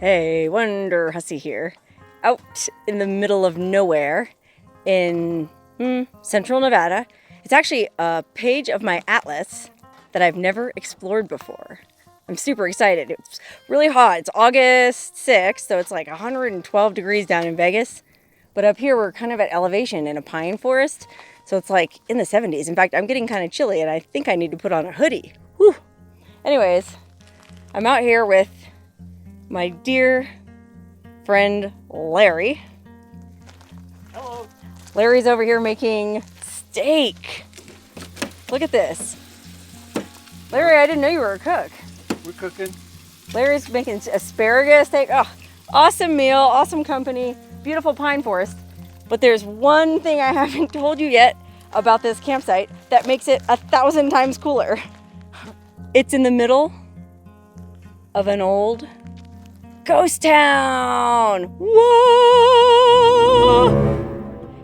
Hey, Wonderhussy here, out in the middle of nowhere in central Nevada. It's actually a page of my atlas that I've never explored before. I'm super excited. It's really hot. It's August 6th, so it's like 112 degrees down in Vegas. But up here, we're kind of at elevation in a pine forest, so it's like in the 70s. In fact, I'm getting kind of chilly, and I think I need to put on a hoodie. Whew. Anyways, I'm out here with my dear friend Larry. Hello. Larry's over here making steak. Look at this. Larry, I didn't know you were a cook. We're cooking. Larry's making asparagus steak. Oh, awesome meal, awesome company, beautiful pine forest. But there's one thing I haven't told you yet about this campsite that makes it 1,000 times cooler. It's in the middle of an old ghost town. Whoa!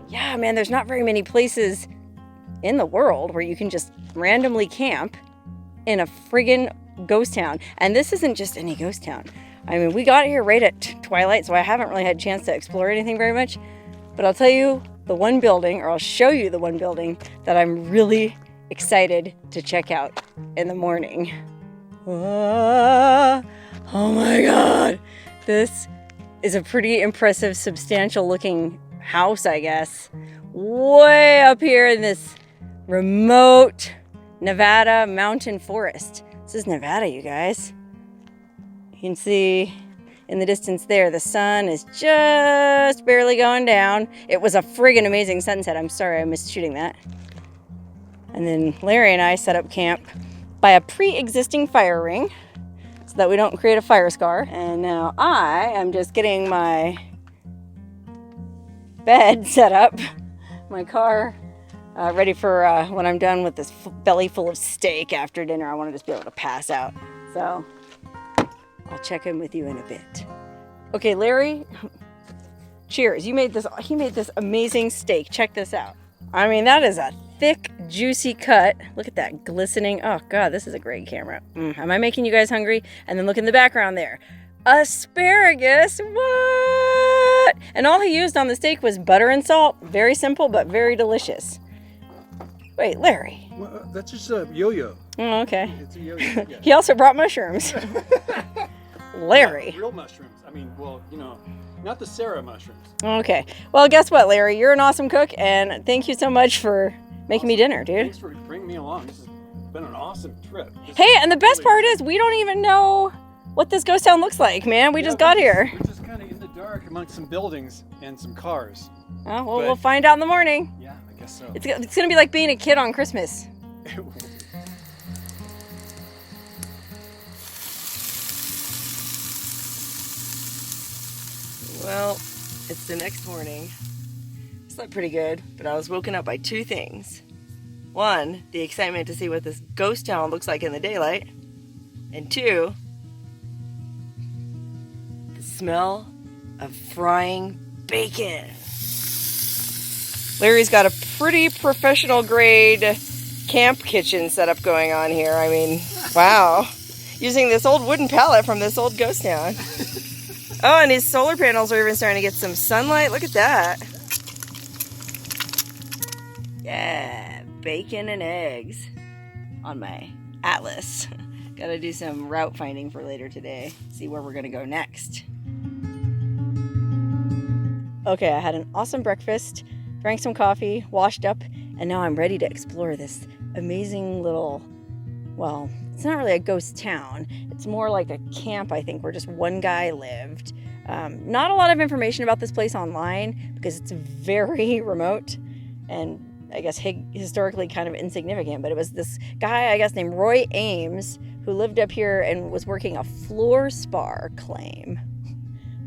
Yeah, man, there's not very many places in the world where you can just randomly camp in a friggin' ghost town. And this isn't just any ghost town. I mean, we got here right at twilight, so I haven't really had a chance to explore anything very much. But I'll tell you the one building, or I'll show you the one building that I'm really excited to check out in the morning. Oh my God. This is a pretty impressive, substantial looking house, I guess. Way up here in this remote Nevada mountain forest. This is Nevada, you guys. You can see in the distance there, the sun is just barely going down. It was a friggin' amazing sunset. I'm sorry I missed shooting that. And then Larry and I set up camp by a pre-existing fire ring so that we don't create a fire scar. And now I am just getting my bed set up, my car ready for when I'm done with this belly full of steak after dinner. I want to just be able to pass out. So I'll check in with you in a bit. Okay, Larry, cheers. He made this amazing steak. Check this out. I mean, that is a thick, juicy cut. Look at that glistening. Oh God, this is a great camera. Am I making you guys hungry? And then look in the background there. Asparagus, what? And all he used on the steak was butter and salt. Very simple, but very delicious. Wait, Larry. Well, that's just a yo-yo. Oh, okay. It's a yo-yo. Yeah. He also brought mushrooms. Larry. Yeah, real mushrooms. I mean, well, you know, not the Sarah mushrooms. Okay. Well, guess what, Larry? You're an awesome cook, and thank you so much for making me dinner, dude. Thanks for bringing me along. This has been an awesome trip. Hey, and the best part is we don't even know what this ghost town looks like, man. We just got here. We're just kind of in the dark amongst some buildings and some cars. Oh, well, we'll find out in the morning. Yeah, I guess so. It's going to be like being a kid on Christmas. Well, it's the next morning. I slept pretty good, but I was woken up by two things. One, the excitement to see what this ghost town looks like in the daylight. And two, the smell of frying bacon. Larry's got a pretty professional grade camp kitchen setup going on here. I mean, wow. Using this old wooden pallet from this old ghost town. Oh, and his solar panels are even starting to get some sunlight. Look at that. Yeah, bacon and eggs on my atlas. Gotta do some route finding for later today. See where we're gonna go next. Okay, I had an awesome breakfast, drank some coffee, washed up, and now I'm ready to explore this amazing little, well, it's not really a ghost town. It's more like a camp, I think, where just one guy lived. Not a lot of information about this place online because it's very remote and I guess historically kind of insignificant. But it was this guy, I guess, named Roy Ames who lived up here and was working a fluorspar claim.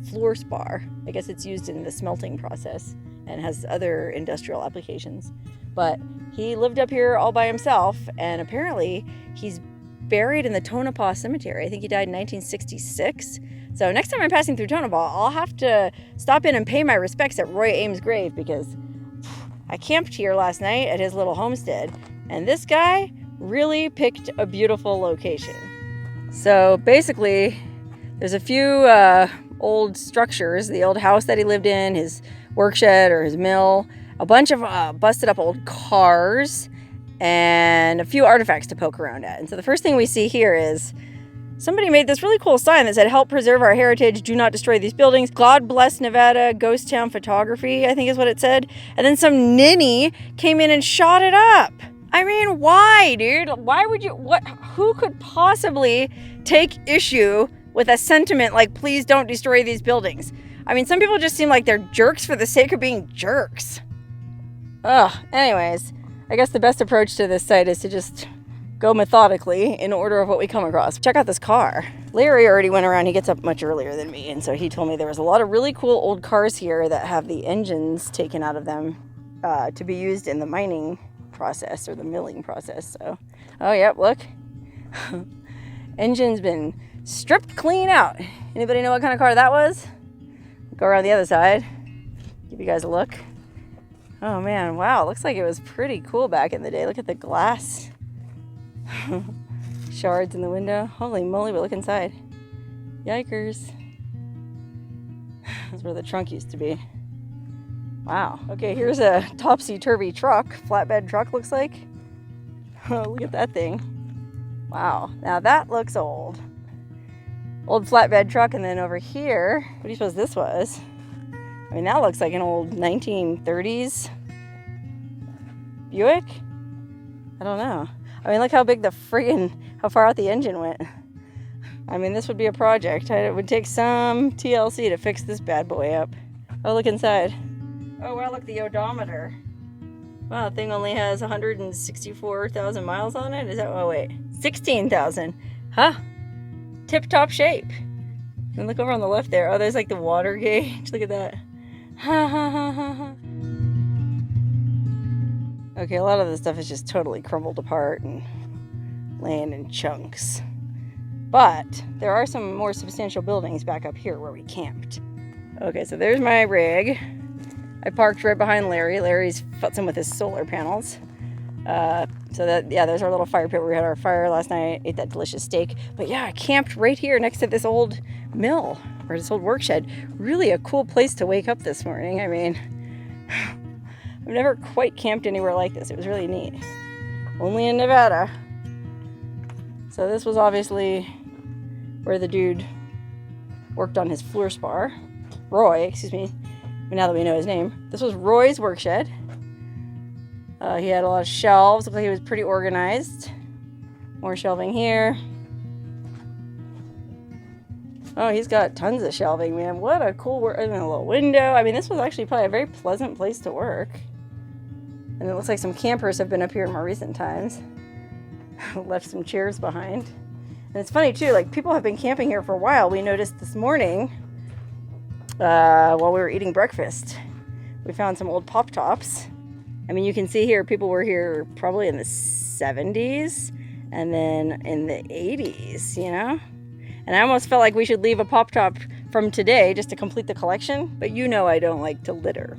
Fluorspar. I guess it's used in the smelting process and has other industrial applications. But he lived up here all by himself, and apparently he's buried in the Tonopah Cemetery. I think he died in 1966. So next time I'm passing through Tonopah, I'll have to stop in and pay my respects at Roy Ames' grave because I camped here last night at his little homestead, and this guy really picked a beautiful location. So basically, There's a few old structures, the old house that he lived in, his work shed or his mill, a bunch of busted up old cars, and a few artifacts to poke around at. And so the first thing we see here is somebody made this really cool sign that said, "Help preserve our heritage, do not destroy these buildings. God bless Nevada, ghost town photography," I think is what it said. And then some ninny came in and shot it up. I mean, why, dude? Why would you, who could possibly take issue with a sentiment like, please don't destroy these buildings? I mean, some people just seem like they're jerks for the sake of being jerks. Ugh, anyways, I guess the best approach to this site is to just go methodically in order of what we come across. Check out this car. Larry already went around. He gets up much earlier than me, and so he told me there was a lot of really cool old cars here that have the engines taken out of them to be used in the mining process or the milling process. So, oh yep, look. Engine's been stripped clean out. Anybody know what kind of car that was? Go around the other side. Give you guys a look. Oh man, wow, looks like it was pretty cool back in the day. Look at the glass shards in the window. Holy moly, but look inside. Yikers. That's where the trunk used to be. Wow. Okay, here's a topsy-turvy truck. Flatbed truck, looks like. Oh, look at that thing. Wow. Now that looks old. Old flatbed truck, and then over here, what do you suppose this was? I mean, that looks like an old 1930s Buick? I don't know. I mean, look how big how far out the engine went. I mean, this would be a project. It would take some TLC to fix this bad boy up. Oh, look inside. Oh, wow, look, the odometer. Wow, the thing only has 164,000 miles on it. Is that, oh wait, 16,000. Huh? Tip-top shape. And look over on the left there. Oh, there's like the water gauge. Look at that. Ha ha ha ha ha. Okay, a lot of this stuff is just totally crumbled apart and laying in chunks. But there are some more substantial buildings back up here where we camped. Okay, so there's my rig. I parked right behind Larry. Larry's futzing with his solar panels. So that, yeah, there's our little fire pit where we had our fire last night. Ate that delicious steak. But yeah, I camped right here next to this old mill, or this old work shed. Really a cool place to wake up this morning. I mean, I've never quite camped anywhere like this. It was really neat. Only in Nevada. So this was obviously where the dude worked on his floor spar. Roy, excuse me. Now that we know his name. This was Roy's work shed. He had a lot of shelves. Looked like he was pretty organized. More shelving here. Oh, he's got tons of shelving, man. What a cool work. And a little window. I mean, this was actually probably a very pleasant place to work. And it looks like some campers have been up here in more recent times. Left some chairs behind. And it's funny, too. Like, people have been camping here for a while. We noticed this morning, while we were eating breakfast, we found some old pop tops. I mean, you can see here, people were here probably in the 70s and then in the 80s, you know? And I almost felt like we should leave a pop top from today just to complete the collection. But you know I don't like to litter.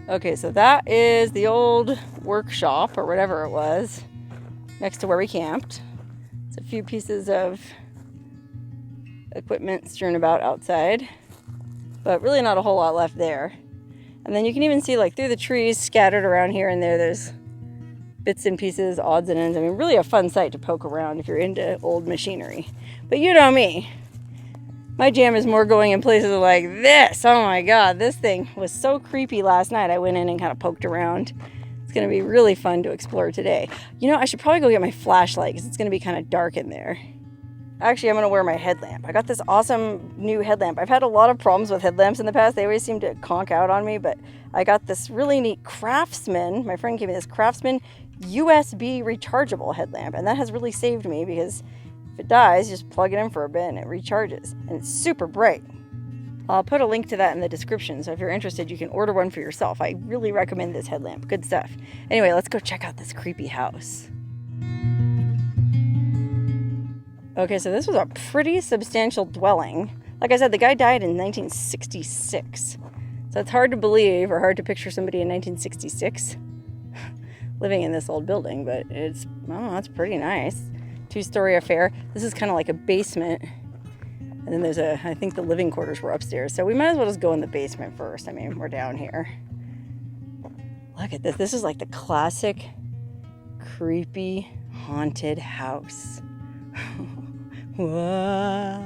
Okay, so that is the old workshop or whatever it was next to where we camped. It's a few pieces of equipment strewn about outside, but really not a whole lot left there. And then you can even see, like, through the trees scattered around here and there, there's bits and pieces, odds and ends. I mean, really a fun site to poke around if you're into old machinery. But you know me. My jam is more going in places like this. Oh my God, this thing was so creepy last night. I went in and kind of poked around. It's going to be really fun to explore today. You know, I should probably go get my flashlight because it's going to be kind of dark in there. Actually, I'm going to wear my headlamp. I got this awesome new headlamp. I've had a lot of problems with headlamps in the past. They always seem to conk out on me, but I got this really neat Craftsman. My friend gave me this Craftsman USB rechargeable headlamp, and that has really saved me because if it dies, just plug it in for a bit and it recharges, and it's super bright. I'll put a link to that in the description, so if you're interested, you can order one for yourself. I really recommend this headlamp. Good stuff. Anyway, let's go check out this creepy house. Okay, so this was a pretty substantial dwelling. Like I said, the guy died in 1966. So it's hard to believe or hard to picture somebody in 1966 living in this old building, but it's, I don't know, it's pretty nice. 2-story affair. This is kind of like a basement. And then there's I think the living quarters were upstairs. So we might as well just go in the basement first. I mean, we're down here. Look at this. This is like the classic creepy haunted house. But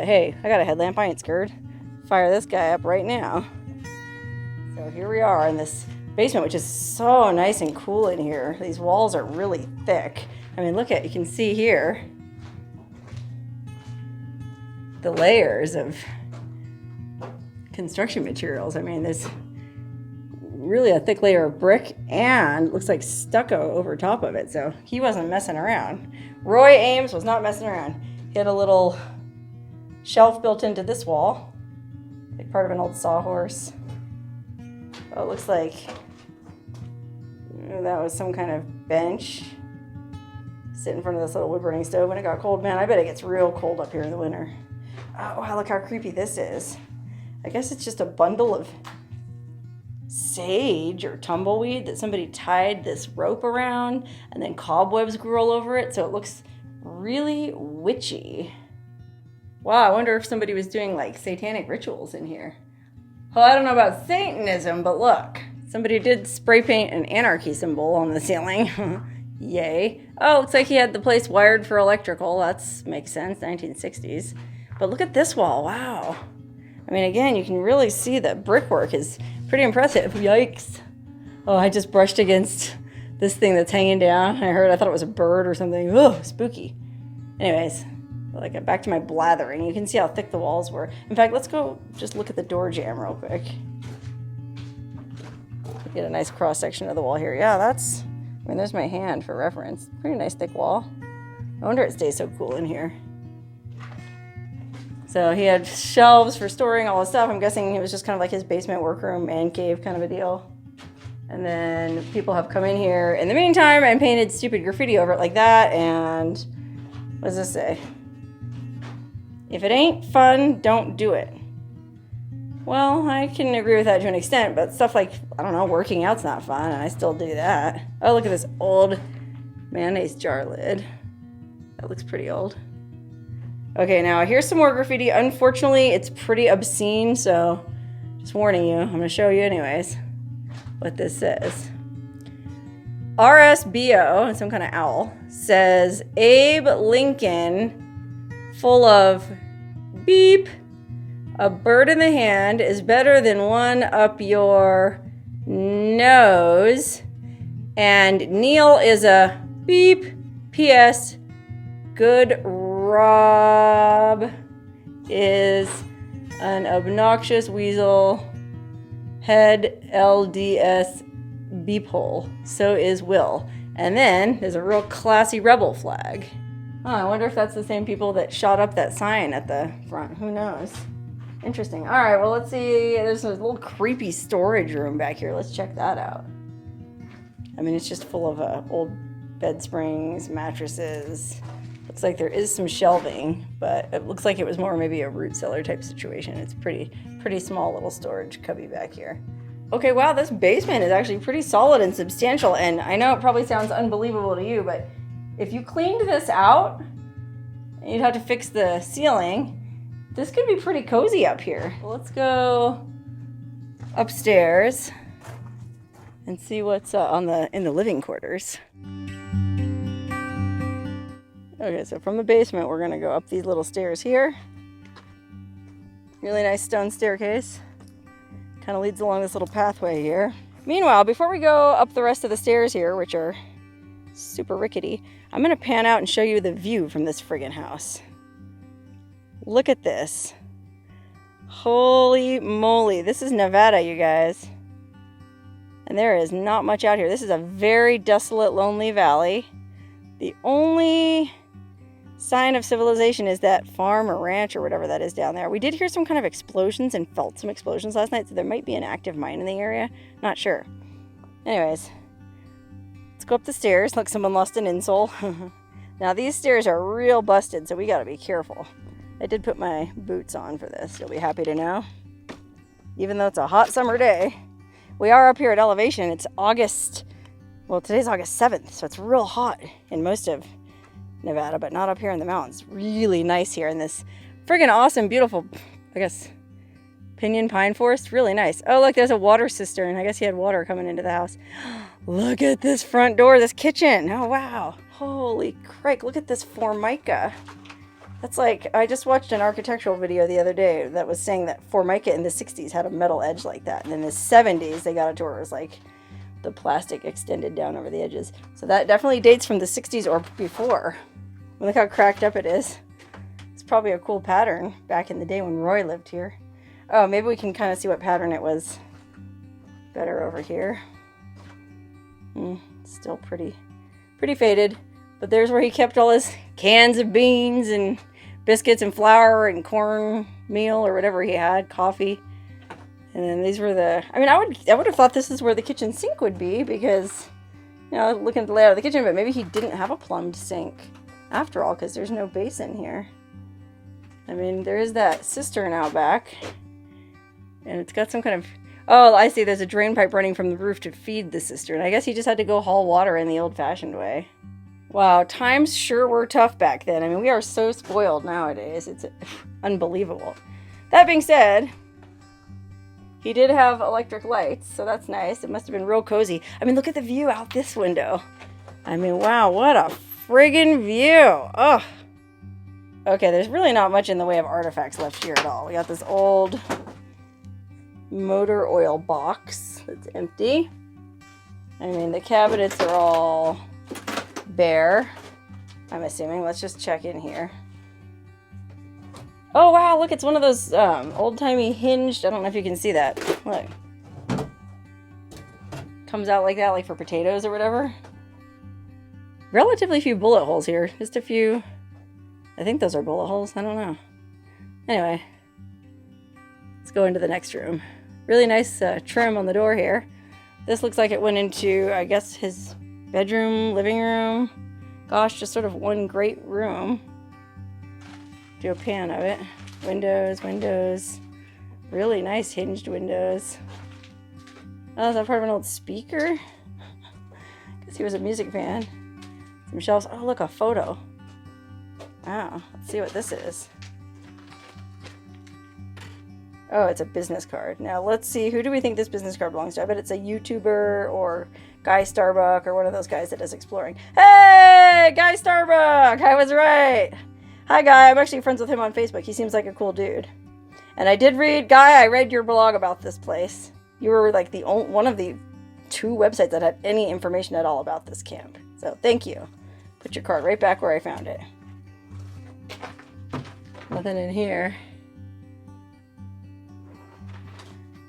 hey, I got a headlamp. I ain't scared. Fire this guy up right now. So here we are in this basement, which is so nice and cool in here. These walls are really thick. I mean, look at, you can see here the layers of construction materials. I mean, there's really a thick layer of brick and looks like stucco over top of it. So he wasn't messing around. Roy Ames was not messing around. He had a little shelf built into this wall, like part of an old sawhorse. Oh, it looks like that was some kind of bench. Sit in front of this little wood burning stove when it got cold. Man, I bet it gets real cold up here in the winter. Oh, wow, look how creepy this is. I guess it's just a bundle of sage or tumbleweed that somebody tied this rope around, and then cobwebs grew all over it, so it looks really witchy. Wow, I wonder if somebody was doing like satanic rituals in here. Well, I don't know about Satanism, but look, somebody did spray paint an anarchy symbol on the ceiling. Yay. Oh, looks like he had the place wired for electrical. That makes sense, 1960s. But look at this wall, wow. I mean, again, you can really see that brickwork is pretty impressive. Yikes. Oh, I just brushed against this thing that's hanging down. I thought it was a bird or something. Ugh, spooky. Anyways, like back to my blathering. You can see how thick the walls were. In fact, let's go just look at the door jamb real quick. Get a nice cross section of the wall here. Yeah, that's, I mean, there's my hand for reference. Pretty nice thick wall. I wonder it stays so cool in here. So he had shelves for storing all his stuff. I'm guessing it was just kind of like his basement workroom, man cave kind of a deal. And then people have come in here in the meantime and painted stupid graffiti over it like that. And what does this say? If it ain't fun, don't do it. Well, I can agree with that to an extent, but stuff like, I don't know, working out's not fun, and I still do that. Oh, look at this old mayonnaise jar lid. That looks pretty old. Okay, now here's some more graffiti. Unfortunately, it's pretty obscene, so just warning you. I'm going to show you anyways what this says. RSBO, and some kind of owl, says Abe Lincoln full of beep. A bird in the hand is better than one up your nose. And Neil is a beep. P.S. Good Rob is an obnoxious weasel. Head LDS beep hole. So is Will. And then there's a real classy rebel flag. Oh, I wonder if that's the same people that shot up that sign at the front. Who knows? Interesting. All right, well, let's see. There's a little creepy storage room back here. Let's check that out. I mean, it's just full of old bed springs, mattresses. Looks like there is some shelving, but it looks like it was more maybe a root cellar type situation. It's pretty small little storage cubby back here. Okay, wow, this basement is actually pretty solid and substantial, and I know it probably sounds unbelievable to you, but if you cleaned this out, you'd have to fix the ceiling. This could be pretty cozy up here. Let's go upstairs and see what's in the living quarters. Okay, so from the basement, we're gonna go up these little stairs here. Really nice stone staircase. Kind of leads along this little pathway here. Meanwhile, before we go up the rest of the stairs here, which are super rickety, I'm gonna pan out and show you the view from this friggin' house. Look at this. Holy moly. This is Nevada, you guys. And there is not much out here. This is a very desolate, lonely valley. The only sign of civilization is that farm or ranch or whatever that is down there. We did hear some kind of explosions and felt some explosions last night, so there might be an active mine in the area. Not sure. Anyways, let's go up the stairs. Look, someone lost an insole. Now, these stairs are real busted, so we gotta be careful. I did put my boots on for this, you'll be happy to know. Even though it's a hot summer day. We are up here at elevation. It's August, well, today's August 7th, so it's real hot in most of Nevada, but not up here in the mountains. Really nice here in this Friggin' awesome, beautiful, I guess, pinyon pine forest. Really nice. Oh, look, there's a water cistern. I guess he had water coming into the house. Look at this front door, this kitchen. Oh, wow. Holy crike, look at this Formica. That's like, I just watched an architectural video the other day that was saying that Formica in the 60s had a metal edge like that. And in the 70s, they got it to where it was like the plastic extended down over the edges. So that definitely dates from the 60s or before. Look how cracked up it is. It's probably a cool pattern back in the day when Roy lived here. Oh, maybe we can kind of see what pattern it was better over here. Still pretty faded. But there's where he kept all his cans of beans and biscuits and flour and corn meal or whatever he had, coffee. And then these were the, I mean, I would have thought this is where the kitchen sink would be because, you know, looking at the layout of the kitchen, but maybe he didn't have a plumbed sink after all because there's no basin here. I mean, there is that cistern out back and it's got some kind of, oh, I see, there's a drain pipe running from the roof to feed the cistern. I guess he just had to go haul water in the old-fashioned way. Wow, times sure were tough back then. I mean, we are so spoiled nowadays. It's unbelievable. That being said, he did have electric lights, so that's nice. It must have been real cozy. I mean, look at the view out this window. I mean, wow, what a friggin' view. Oh. Okay, there's really not much in the way of artifacts left here at all. We got this old motor oil box that's empty. I mean, the cabinets are all bare, I'm assuming. Let's just check in here. Oh wow, look, it's one of those old-timey hinged, I don't know if you can see that. Look. Comes out like that, like for potatoes or whatever. Relatively few bullet holes here. Just a few. I think those are bullet holes. I don't know. Anyway. Let's go into the next room. Really nice trim on the door here. This looks like it went into, I guess, his bedroom, living room. Gosh, just sort of one great room. Do a pan of it. Windows. Really nice hinged windows. Oh, is that part of an old speaker? Because he was a music fan. Some shelves. Oh, look, a photo. Wow, let's see what this is. Oh, it's a business card. Now, let's see. Who do we think this business card belongs to? I bet it's a YouTuber or Guy Starbuck or one of those guys that does exploring. Hey, Guy Starbuck! I was right. Hi, Guy. I'm actually friends with him on Facebook. He seems like a cool dude. And I did read, Guy, I read your blog about this place. You were like the only, one of the 2 websites that had any information at all about this camp. So, thank you. Put your card right back where I found it. Nothing in here.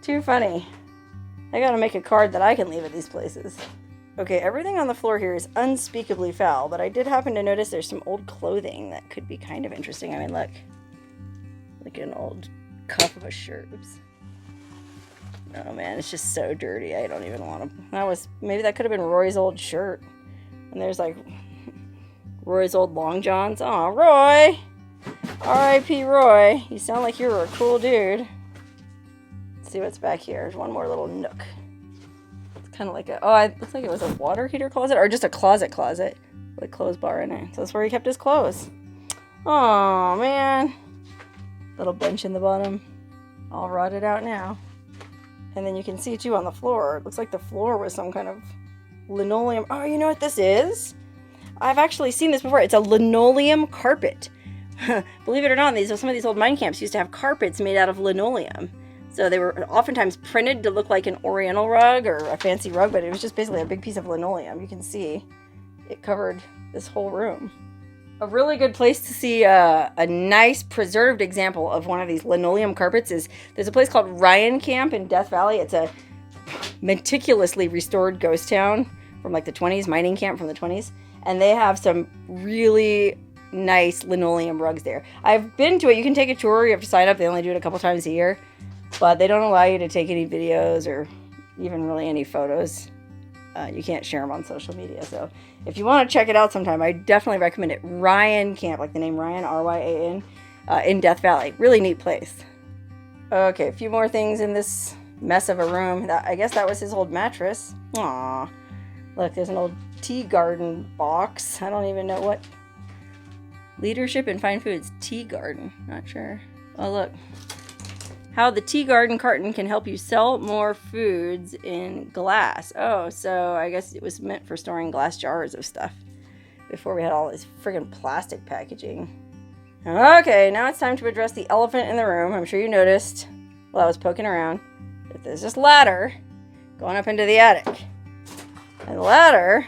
Too funny. I gotta make a card that I can leave at these places. Okay, everything on the floor here is unspeakably foul, but I did happen to notice there's some old clothing that could be kind of interesting. I mean, look. Like an old cuff of a shirt. Oops. Oh man, it's just so dirty. I don't even want to. Maybe that could have been Roy's old shirt. And there's like Roy's old long johns. Aw, Roy! R.I.P. Roy. You sound like you were a cool dude. Let's see what's back here. There's one more little nook. It's kind of like a, oh, it looks like it was a water heater closet or just a closet with a clothes bar in it. So that's where he kept his clothes. Oh man. Little bench in the bottom. All rotted out now. And then you can see too on the floor. It looks like the floor was some kind of linoleum. Oh, you know what this is? I've actually seen this before. It's a linoleum carpet. Believe it or not, some of these old mine camps used to have carpets made out of linoleum. So they were oftentimes printed to look like an oriental rug or a fancy rug, but it was just basically a big piece of linoleum. You can see it covered this whole room. A really good place to see a nice preserved example of one of these linoleum carpets is there's a place called Ryan Camp in Death Valley. It's a meticulously restored ghost town from like the 20s, mining camp from the 20s. And they have some really nice linoleum rugs there. I've been to it. You can take a tour. You have to sign up. They only do it a couple times a year. But they don't allow you to take any videos or even really any photos. You can't share them on social media. So if you want to check it out sometime, I definitely recommend it. Ryan Camp, like the name Ryan, R-Y-A-N, in Death Valley. Really neat place. Okay, a few more things in this mess of a room. I guess that was his old mattress. Aww. Look, there's an old tea garden box. I don't even know what Leadership in Fine Foods tea garden. Not sure. Oh, look. How the tea garden carton can help you sell more foods in glass. Oh, so I guess it was meant for storing glass jars of stuff before we had all this friggin' plastic packaging. Okay, now it's time to address the elephant in the room. I'm sure you noticed while I was poking around that there's this ladder going up into the attic. And the ladder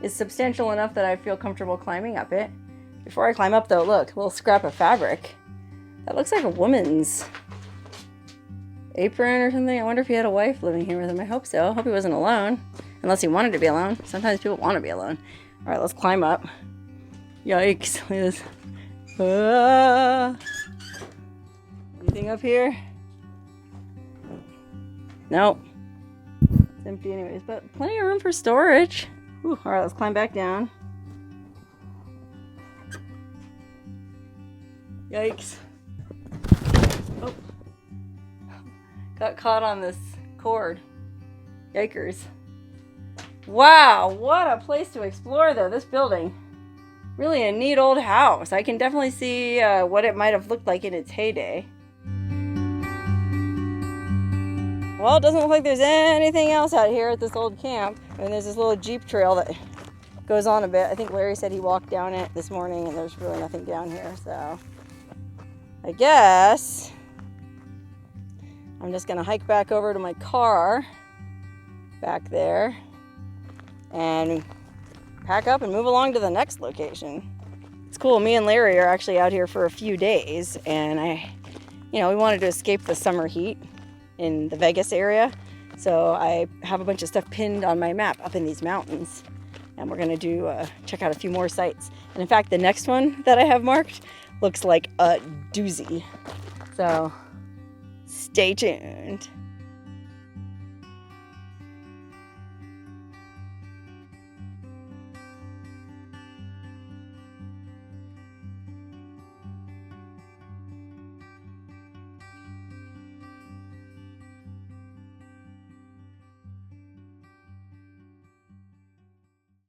is substantial enough that I feel comfortable climbing up it. Before I climb up though, look, a little scrap of fabric. That looks like a woman's apron or something. I wonder if he had a wife living here with him. I hope so. I hope he wasn't alone. Unless he wanted to be alone. Sometimes people want to be alone. Alright, let's climb up. Yikes. Look at this. Ah. Anything up here? Nope. It's empty anyways, but plenty of room for storage. Alright, let's climb back down. Yikes. Oh. Got caught on this cord. Yikers. Wow, what a place to explore though, this building. Really a neat old house. I can definitely see what it might have looked like in its heyday. Well, it doesn't look like there's anything else out here at this old camp. I mean, there's this little Jeep trail that goes on a bit. I think Larry said he walked down it this morning and there's really nothing down here, so I guess I'm just gonna hike back over to my car back there and pack up and move along to the next location. It's cool, me and Larry are actually out here for a few days and we wanted to escape the summer heat in the Vegas area. So I have a bunch of stuff pinned on my map up in these mountains. And we're gonna check out a few more sites. And in fact, the next one that I have marked looks like a doozy. So stay tuned.